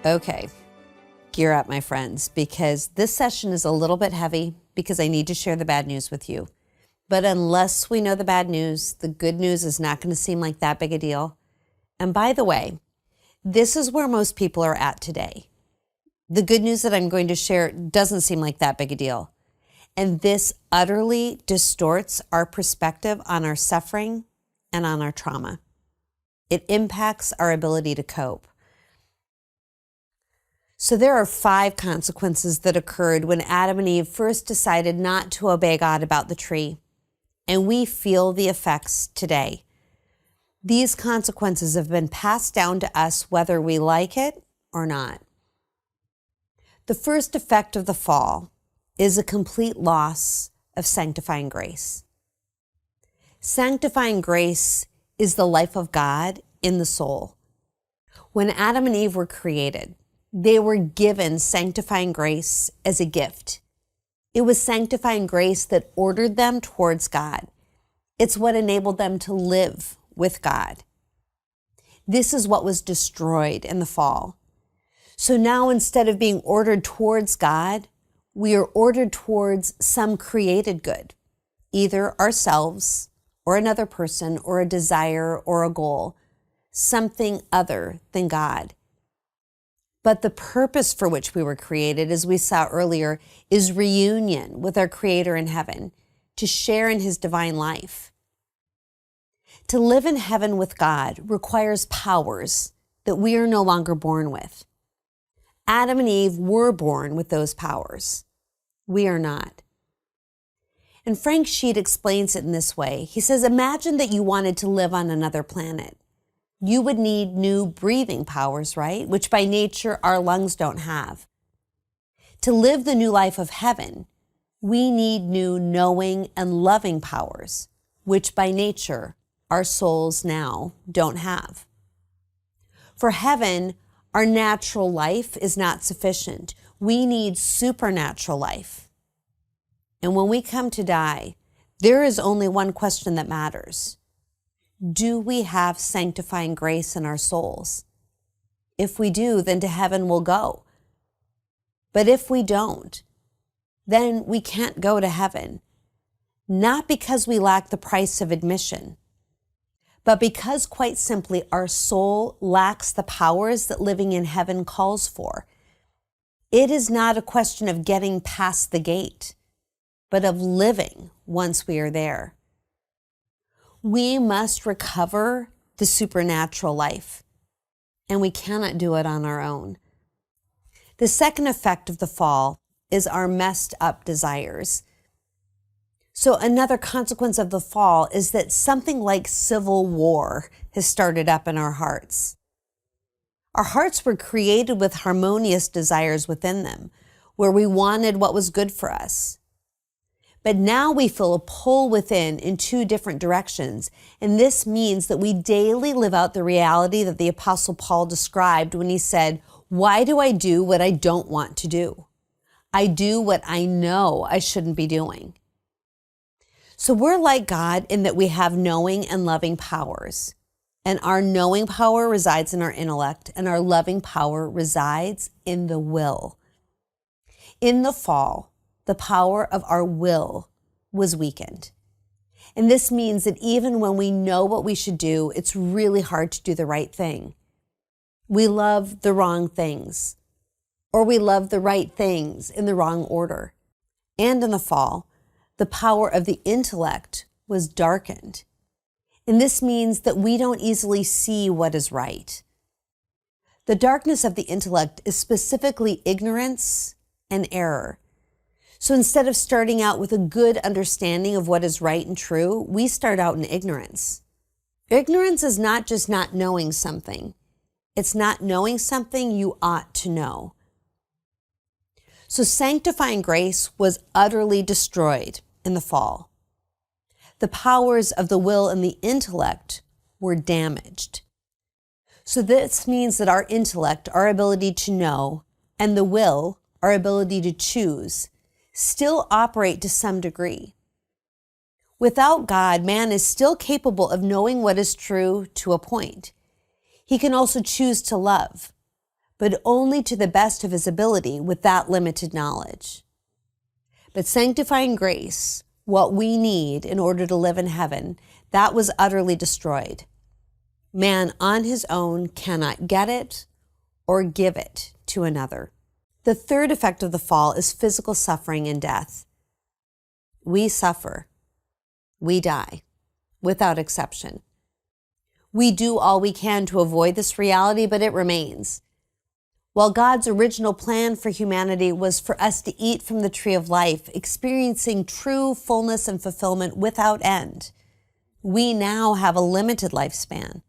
Okay, gear up, my friends, because this session is a little bit heavy because I need to share the bad news with you. But unless we know the bad news, the good news is not going to seem like that big a deal. And by the way, this is where most people are at today. The good news that I'm going to share doesn't seem like that big a deal. And this utterly distorts our perspective on our suffering and on our trauma. It impacts our ability to cope. So there are 5 consequences that occurred when Adam and Eve first decided not to obey God about the tree. And we feel the effects today. These consequences have been passed down to us whether we like it or not. The first effect of the fall is a complete loss of sanctifying grace. Sanctifying grace is the life of God in the soul. When Adam and Eve were created, they were given sanctifying grace as a gift. It was sanctifying grace that ordered them towards God. It's what enabled them to live with God. This is what was destroyed in the fall. So now instead of being ordered towards God, we are ordered towards some created good, either ourselves or another person or a desire or a goal, something other than God. But the purpose for which we were created, as we saw earlier, is reunion with our Creator in heaven, to share in His divine life. To live in heaven with God requires powers that we are no longer born with. Adam and Eve were born with those powers. We are not. And Frank Sheet explains it in this way. He says, imagine that you wanted to live on another planet. You would need new breathing powers, right? Which by nature our lungs don't have. To live the new life of heaven, we need new knowing and loving powers, which by nature our souls now don't have. For heaven, our natural life is not sufficient. We need supernatural life. And when we come to die, there is only one question that matters. Do we have sanctifying grace in our souls? If we do, then to heaven we'll go. But if we don't, then we can't go to heaven. Not because we lack the price of admission, but because quite simply our soul lacks the powers that living in heaven calls for. It is not a question of getting past the gate, but of living once we are there. We must recover the supernatural life, and we cannot do it on our own. The second effect of the fall is our messed up desires. So another consequence of the fall is that something like civil war has started up in our hearts. Our hearts were created with harmonious desires within them, where we wanted what was good for us. But now we feel a pull within in 2 different directions, and this means that we daily live out the reality that the Apostle Paul described when he said, "Why do I do what I don't want to do? I do what I know I shouldn't be doing." So we're like God in that we have knowing and loving powers, and our knowing power resides in our intellect, and our loving power resides in the will. In the fall, the power of our will was weakened. And this means that even when we know what we should do, it's really hard to do the right thing. We love the wrong things, or we love the right things in the wrong order. And in the fall, the power of the intellect was darkened. And this means that we don't easily see what is right. The darkness of the intellect is specifically ignorance and error. So instead of starting out with a good understanding of what is right and true, we start out in ignorance. Ignorance is not just not knowing something. It's not knowing something you ought to know. So sanctifying grace was utterly destroyed in the fall. The powers of the will and the intellect were damaged. So this means that our intellect, our ability to know, and the will, our ability to choose, still operate to some degree. Without God, man is still capable of knowing what is true to a point. He can also choose to love, but only to the best of his ability with that limited knowledge. But sanctifying grace, what we need in order to live in heaven, that was utterly destroyed. Man on his own cannot get it or give it to another. The third effect of the fall is physical suffering and death. We suffer. We die, without exception. We do all we can to avoid this reality, but it remains. While God's original plan for humanity was for us to eat from the tree of life, experiencing true fullness and fulfillment without end, we now have a limited lifespan.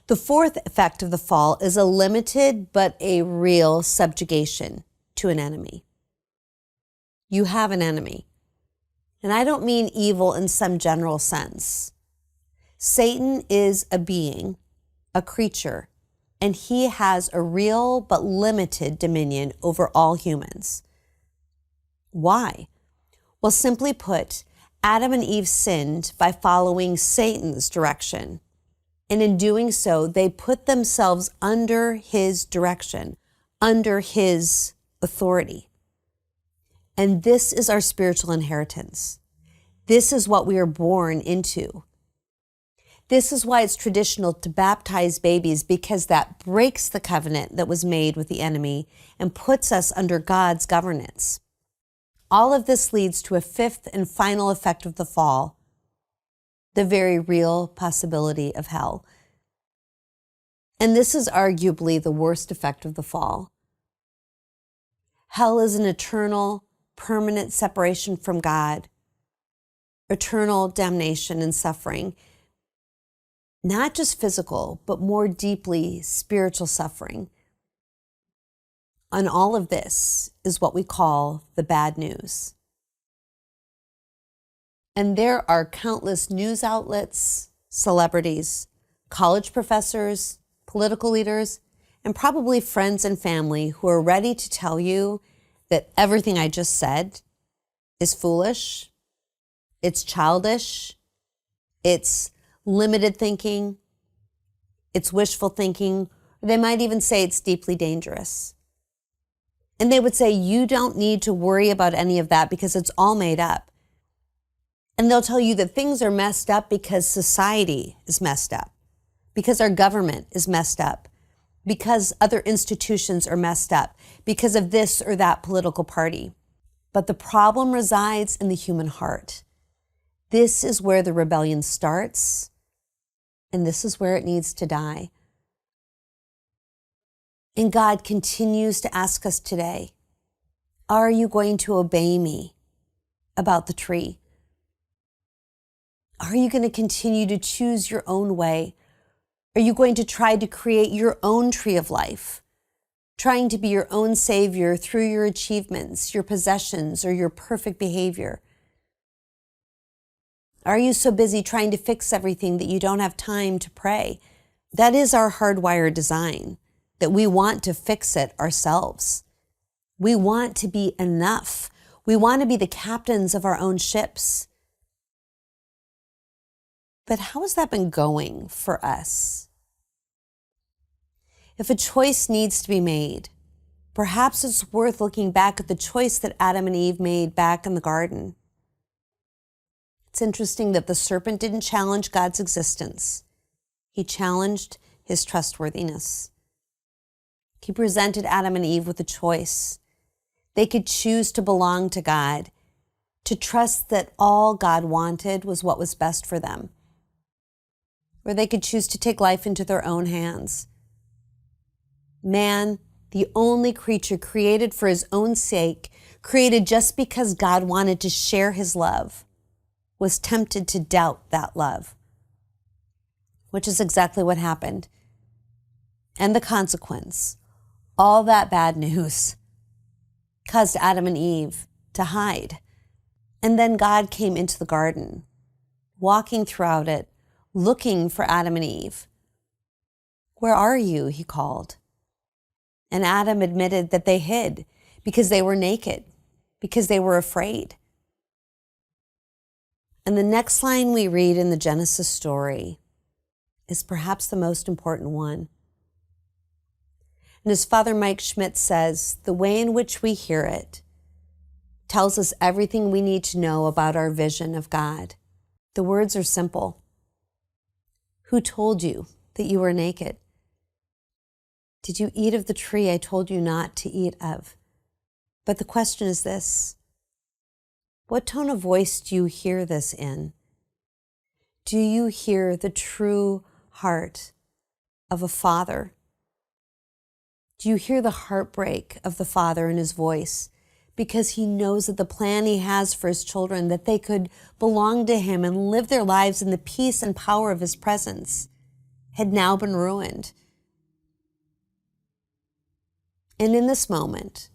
The fourth effect of the fall is a limited but a real subjugation to an enemy. You have an enemy. And I don't mean evil in some general sense. Satan is a being, a creature, and he has a real but limited dominion over all humans. Why? Well, simply put, Adam and Eve sinned by following Satan's direction. And in doing so, they put themselves under his direction, under his authority. And this is our spiritual inheritance. This is what we are born into. This is why it's traditional to baptize babies, because that breaks the covenant that was made with the enemy and puts us under God's governance. All of this leads to a fifth and final effect of the fall, the very real possibility of hell. And this is arguably the worst effect of the fall. Hell is an eternal, permanent separation from God, eternal damnation and suffering. Not just physical, but more deeply spiritual suffering. And all of this is what we call the bad news. And there are countless news outlets, celebrities, college professors, political leaders, and probably friends and family who are ready to tell you that everything I just said is foolish, it's childish, it's limited thinking, it's wishful thinking, or they might even say it's deeply dangerous. And they would say, you don't need to worry about any of that because it's all made up. And they'll tell you that things are messed up because society is messed up, because our government is messed up, because other institutions are messed up, because of this or that political party. But the problem resides in the human heart. This is where the rebellion starts, and this is where it needs to die. And God continues to ask us today, are you going to obey me about the tree? Are you going to continue to choose your own way? Are you going to try to create your own tree of life, trying to be your own savior through your achievements, your possessions, or your perfect behavior? Are you so busy trying to fix everything that you don't have time to pray? That is our hardwired design, that we want to fix it ourselves. We want to be enough. We want to be the captains of our own ships. But how has that been going for us? If a choice needs to be made, perhaps it's worth looking back at the choice that Adam and Eve made back in the garden. It's interesting that the serpent didn't challenge God's existence. He challenged his trustworthiness. He presented Adam and Eve with a choice. They could choose to belong to God, to trust that all God wanted was what was best for them. Or they could choose to take life into their own hands. Man, the only creature created for his own sake, created just because God wanted to share his love, was tempted to doubt that love, which is exactly what happened. And the consequence, all that bad news, caused Adam and Eve to hide. And then God came into the garden, walking throughout it, looking for Adam and Eve. Where are you? He called. And Adam admitted that they hid because they were naked, because they were afraid. And the next line we read in the Genesis story is perhaps the most important one. And as Father Mike Schmidt says, the way in which we hear it tells us everything we need to know about our vision of God. The words are simple. Who told you that you were naked? Did you eat of the tree I told you not to eat of? But the question is this: what tone of voice do you hear this in? Do you hear the true heart of a father? Do you hear the heartbreak of the father in his voice? Because he knows that the plan he has for his children, that they could belong to him and live their lives in the peace and power of his presence, had now been ruined. And in this moment,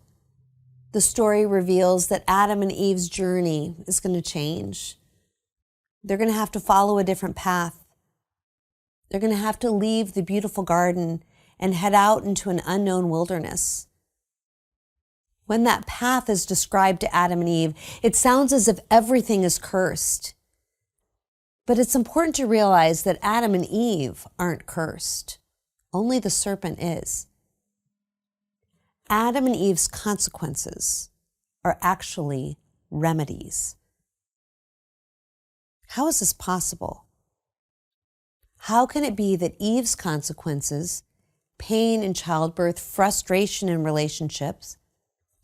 the story reveals that Adam and Eve's journey is going to change. They're going to have to follow a different path. They're going to have to leave the beautiful garden and head out into an unknown wilderness. When that path is described to Adam and Eve, it sounds as if everything is cursed. But it's important to realize that Adam and Eve aren't cursed. Only the serpent is. Adam and Eve's consequences are actually remedies. How is this possible? How can it be that Eve's consequences, pain in childbirth, frustration in relationships,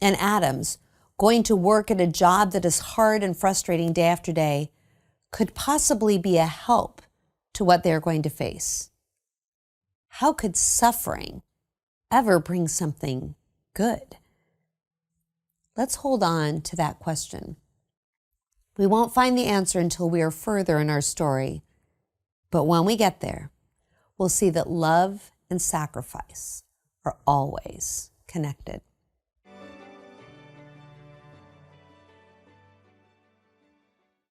and Adam's, going to work at a job that is hard and frustrating day after day, could possibly be a help to what they're going to face? How could suffering ever bring something good? Let's hold on to that question. We won't find the answer until we are further in our story. But when we get there, we'll see that love and sacrifice are always connected.